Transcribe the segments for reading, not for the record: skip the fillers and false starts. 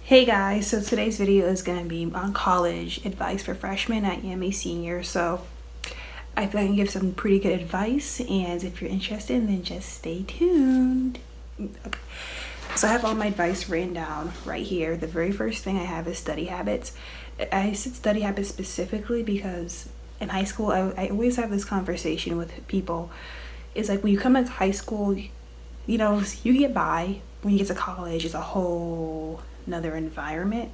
Hey guys, so today's video is going to be on college advice for freshmen. I am a senior, so I feel I can give some pretty good advice, and if you're interested, then just stay tuned. Okay, so I have all my advice written down right here. The very first thing I have is study habits. I said study habits specifically because in high school, I always have this conversation with people. It's like when you come into high school, you get by. When you get to college, it's a whole another environment.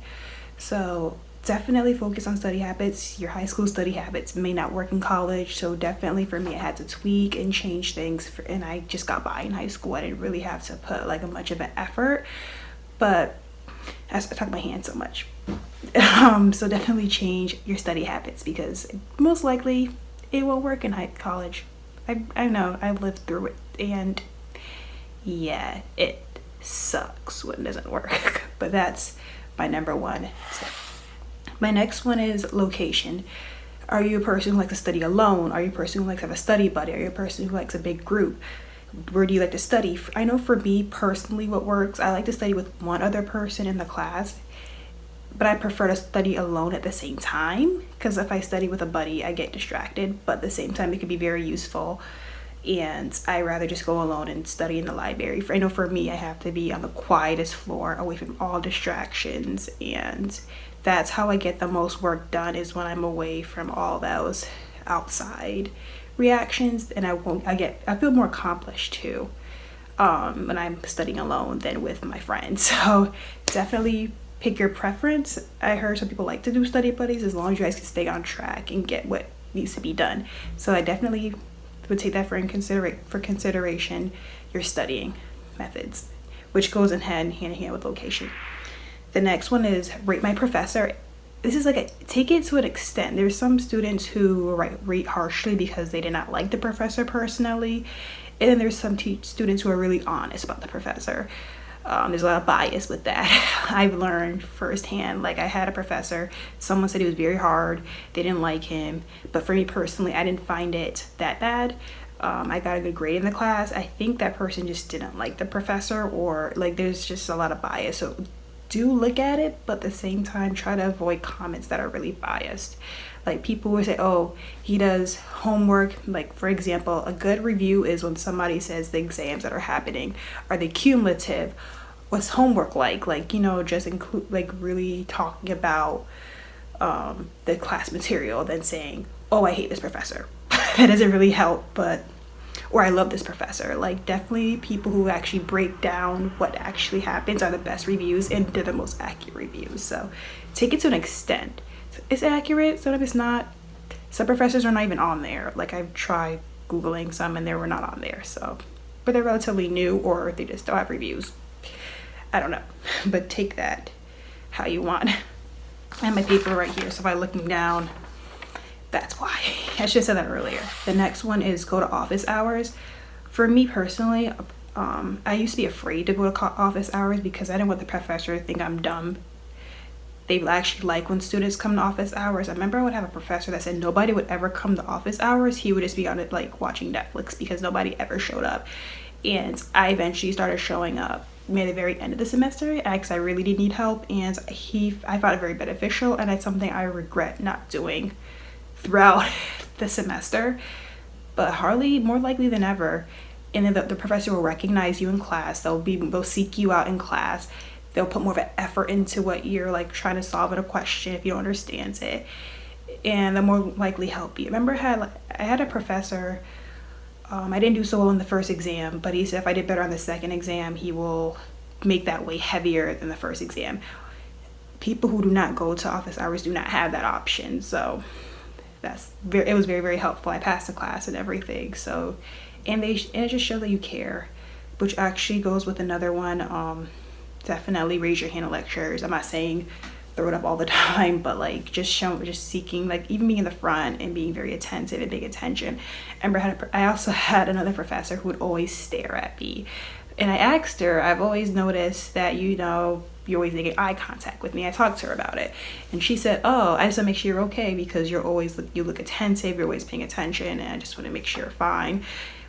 So definitely focus on study habits. Your high school study habits may not work in college, so definitely for me I had to tweak and change things and I just got by in high school. I didn't really have to put like a much of an effort, but I talk my hand so much. So definitely change your study habits because most likely it will work in college. I know, I lived through it, and yeah, it sucks when it doesn't work. But that's my number one tip. My next one is location. Are you a person who likes to study alone? Are you a person who likes to have a study buddy? Are you a person who likes a big group? Where do you like to study? I know for me personally what works, I like to study with one other person in the class, but I prefer to study alone at the same time, because if I study with a buddy I get distracted, but at the same time it can be very useful, and I rather just go alone and study in the library. I know for me I have to be on the quietest floor away from all distractions, and that's how I get the most work done, is when I'm away from all those outside reactions, and I feel more accomplished too when I'm studying alone than with my friends. So definitely pick your preference. I heard some people like to do study buddies as long as you guys can stay on track and get what needs to be done. So I definitely would take that for consideration, your studying methods, which goes hand in hand with location. The next one is rate my professor. This is take it to an extent. There's some students who rate harshly because they did not like the professor personally, and then there's some students who are really honest about the professor. There's a lot of bias with that. I've learned firsthand. I had a professor, someone said he was very hard, they didn't like him, but for me personally, I didn't find it that bad. I got a good grade in the class. I think that person just didn't like the professor, or there's just a lot of bias. So do look at it, but at the same time try to avoid comments that are really biased. People will say, oh, he does homework. For example, a good review is when somebody says the exams that are happening, are they cumulative? What's homework like? Just include really talking about the class material, than saying, oh, I hate this professor. That doesn't really help. Or I love this professor. Definitely people who actually break down what actually happens are the best reviews, and they're the most accurate reviews. So take it to an extent. It's accurate, sometimes it's not. Some professors are not even on there. I've tried Googling some and they were not on there. So, but they're relatively new, or they just don't have reviews. I don't know, but take that how you want. I have my paper right here, so if I'm looking down, that's why. I should have said that earlier. The next one is go to office hours. For me personally, I used to be afraid to go to office hours because I didn't want the professor to think I'm dumb. They actually like when students come to office hours. I remember I would have a professor that said nobody would ever come to office hours. He would just be on it watching Netflix, because nobody ever showed up. And I eventually started showing up at the very end of the semester because I really did need help, and I found it very beneficial, and it's something I regret not doing throughout the semester, but more likely than ever. And then the professor will recognize you in class. They'll seek you out in class. They'll put more of an effort into what you're trying to solve in a question if you don't understand it, and they'll more likely help you. Remember, I had a professor, I didn't do so well in the first exam, but he said if I did better on the second exam, he will make that way heavier than the first exam. People who do not go to office hours do not have that option, so it was very, very helpful. I passed the class and everything. So, and it just shows that you care, which actually goes with another one. Definitely raise your hand in lectures. I'm not saying throw it up all the time, but just seeking, even being in the front and being very attentive and paying attention. I also had another professor who would always stare at me, and I asked her, I've always noticed that you're always making eye contact with me. I talked to her about it, and she said, oh, I just want to make sure you're okay, because you look attentive, you're always paying attention, and I just want to make sure you're fine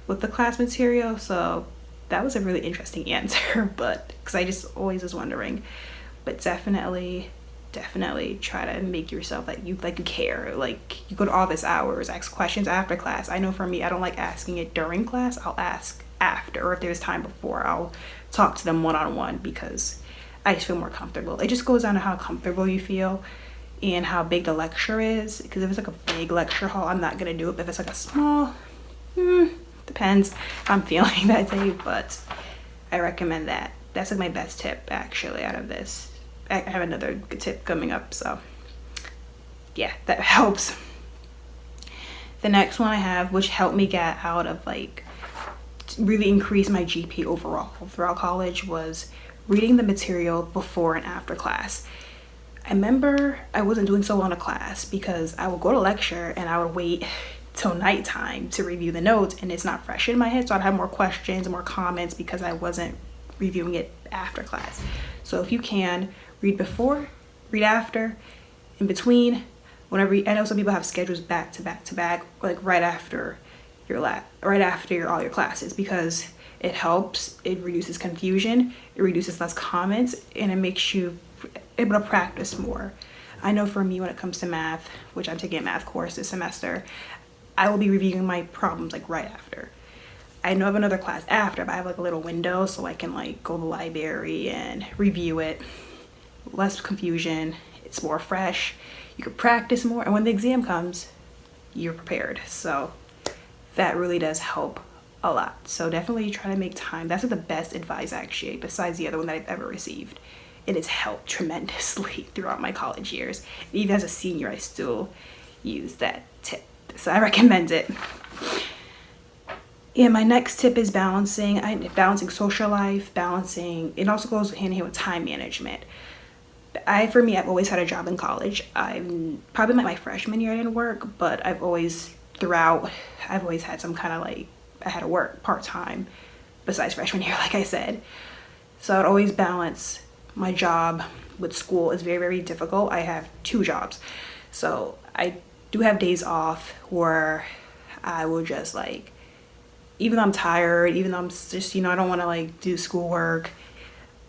with the class material. So that was a really interesting answer, but because I just always was wondering. but definitely try to make yourself like you care. Like, you go to office hours, ask questions after class. I know for me, I don't like asking it during class. I'll ask after, or if there's time before, I'll talk to them one-on-one, because I just feel more comfortable. It just goes down to how comfortable you feel and how big the lecture is, because if it's like a big lecture hall, I'm not gonna do it. But if it's like a small, depends how I'm feeling that day. But I recommend that. That's like my best tip actually out of this. I have another good tip coming up, so yeah, that helps. The next one I have, which helped me get out of like really increase my GPA overall throughout college, was reading the material before and after class. I remember I wasn't doing so well in a class because I would go to lecture and I would wait till nighttime to review the notes, and it's not fresh in my head, so I'd have more questions and more comments because I wasn't reviewing it after class. So if you can, read before, read after, in between, whenever I know some people have schedules back to back to back, like right after all your classes, because it helps, it reduces confusion, it reduces less comments, and it makes you able to practice more. I know for me, when it comes to math, which I'm taking a math course this semester, I will be reviewing my problems like right after. I know I have another class after, but I have like a little window so I can like go to the library and review it. Less confusion, it's more fresh, you can practice more, and when the exam comes, you're prepared. So that really does help a lot. So definitely try to make time. That's like the best advice actually, besides the other one that I've ever received. It has helped tremendously throughout my college years. Even as a senior, I still use that tip. So I recommend it. Yeah, my next tip is balancing social life, it also goes hand in hand with time management. For me, I've always had a job in college. I'm probably my freshman year I didn't work, but I've always had some kind of like, I had to work part-time besides freshman year, like I said. So I'd always balance my job with school. Is very, very difficult. I have 2 jobs. So I do have days off where I will just like, even though I'm tired, even though I'm just, I don't want to like do schoolwork,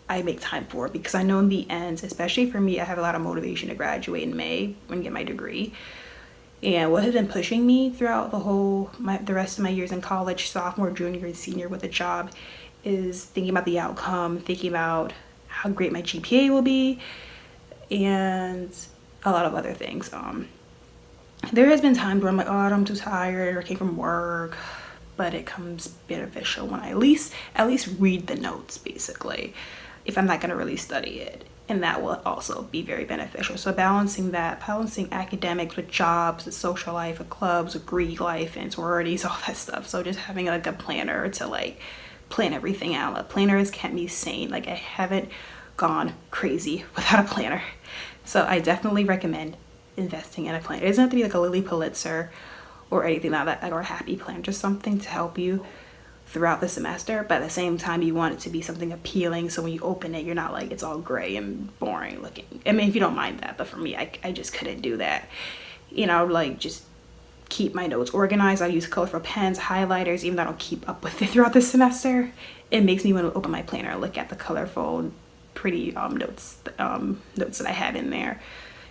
I make time for it, because I know in the end, especially for me, I have a lot of motivation to graduate in May and get my degree. And what has been pushing me throughout the rest of my years in college, sophomore, junior, and senior with a job, is thinking about the outcome, thinking about how great my GPA will be, and a lot of other things. There has been times where I'm like, oh, I'm too tired, or I came from work, but it comes beneficial when I at least read the notes, basically, if I'm not going to really study it. And that will also be very beneficial. So balancing academics with jobs, with social life, with clubs, with Greek life, and sororities, all that stuff. So just having like a planner to like plan everything out. A planner has kept me sane. Like, I haven't gone crazy without a planner. So I definitely recommend investing in a planner. It doesn't have to be like a Lily Pulitzer or anything like that, or a happy plan, just something to help you throughout the semester, but at the same time you want it to be something appealing, so when you open it, you're not like it's all gray and boring looking. I mean, if you don't mind that, but for me, I just couldn't do that. Like, just keep my notes organized. I use colorful pens, highlighters, even though I don't keep up with it throughout the semester. It makes me want to open my planner and look at the colorful, pretty notes that I have in there,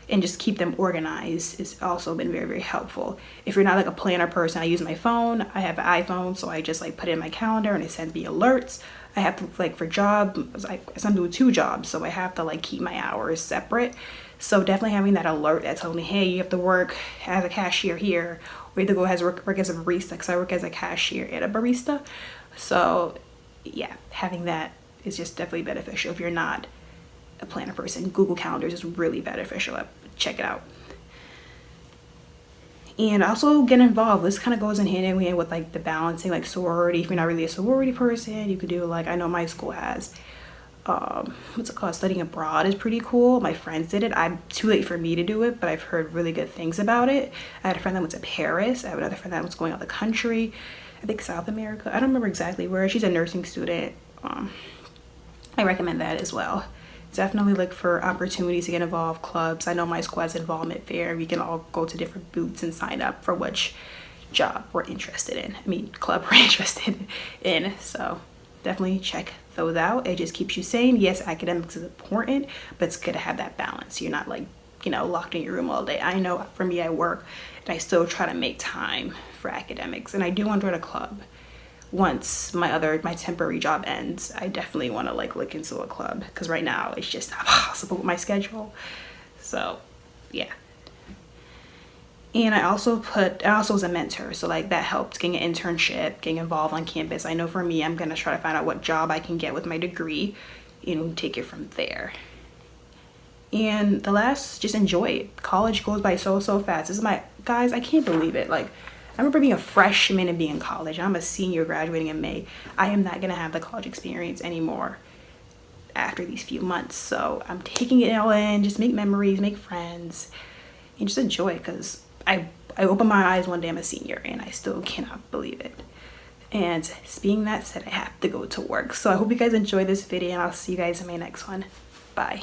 and just keep them organized. It's also been very, very helpful. If you're not like a planner person, I use my phone. I have an iPhone, so I just like put it in my calendar and it sends me alerts. I have to like, for jobs, I'm doing 2 jobs, so I have to like keep my hours separate. So definitely having that alert that tells me, hey, you have to work as a cashier here, or you have to go work as a barista, because I work as a cashier and a barista. So yeah, having that is just definitely beneficial. If you're not a planner person, Google Calendars is really beneficial. Check it out. And also get involved. This kind of goes in hand in hand with like the balancing, like sorority. If you're not really a sorority person, you could do like, I know my school has what's it called, studying abroad is pretty cool. My friends did it. I'm too late for me to do it, but I've heard really good things about it. I had a friend that went to Paris. I have another friend that was going out the country, I think South America. I don't remember exactly where. She's a nursing student. I recommend that as well. Definitely look for opportunities to get involved, clubs. I know my school has involvement fair. We can all go to different booths and sign up for which job we're interested in. Club we're interested in. So definitely check those out. It just keeps you sane. Yes, academics is important, but it's good to have that balance. You're not like, you know, locked in your room all day. I know for me, I work and I still try to make time for academics, and I do want to join a club. Once my temporary job ends, I definitely want to like look into a club, because right now it's just not possible with my schedule. So yeah. And I also was a mentor, so like that helped getting an internship, getting involved on campus. I know for me, I'm gonna try to find out what job I can get with my degree, you know, take it from there. And the last, just enjoy it. College goes by so fast. This is my, guys, I can't believe it. Like, I remember being a freshman and being in college. I'm a senior graduating in May. I am not gonna have the college experience anymore after these few months. So I'm taking it all in, just make memories, make friends, and just enjoy it, because I opened my eyes one day, I'm a senior, and I still cannot believe it. And being that said, I have to go to work. So I hope you guys enjoyed this video, and I'll see you guys in my next one. Bye.